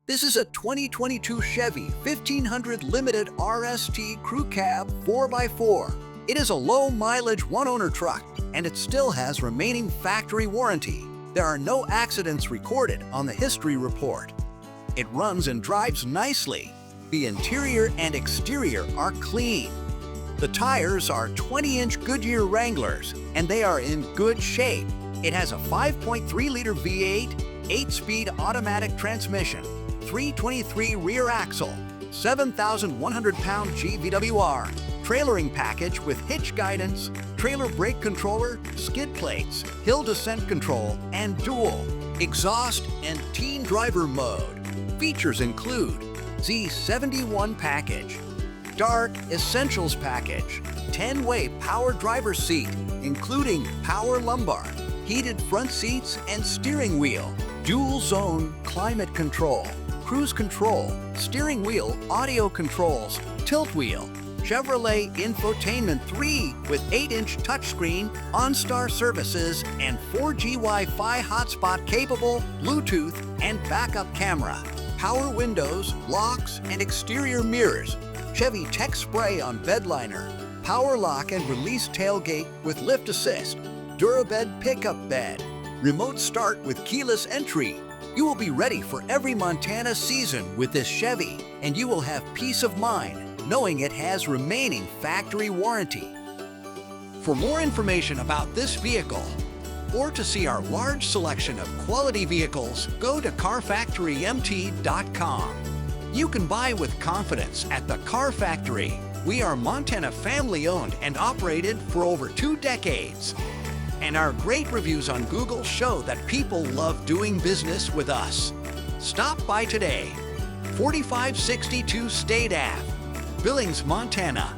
This is a 2022 Chevy 1500 Limited RST Crew Cab 4x4. It is a low-mileage one-owner truck, and it still has remaining factory warranty. There are no accidents recorded on the history report. It runs and drives nicely. The interior and exterior are clean. The tires are 20-inch Goodyear Wranglers, and they are in good shape. It has a 5.3-liter V8, 8-speed automatic transmission, 323 rear axle, 7,100-pound GVWR, trailering package with hitch guidance, trailer brake controller, skid plates, hill descent control, and dual exhaust and teen driver mode. Features include Z71 package, Dark Essentials package, 10-way power driver's seat, including power lumbar, heated front seats and steering wheel, dual zone climate control, cruise control, steering wheel audio controls, tilt wheel, Chevrolet Infotainment 3 with 8-inch touchscreen, Onstar services, and 4G Wi-Fi hotspot capable, Bluetooth, and backup camera, power windows, locks, and exterior mirrors, Chevy Tech Spray on bed liner, power lock and release tailgate with lift assist, Durabed pickup bed, remote start with keyless entry. You will be ready for every Montana season with this Chevy, and you will have peace of mind knowing it has remaining factory warranty. For more information about this vehicle, or to see our large selection of quality vehicles, go to carfactorymt.com. You can buy with confidence at the Car Factory. We are Montana family-owned and operated for over 2 decades. And our great reviews on Google show that people love doing business with us. Stop by today. 4562 State Ave, Billings, Montana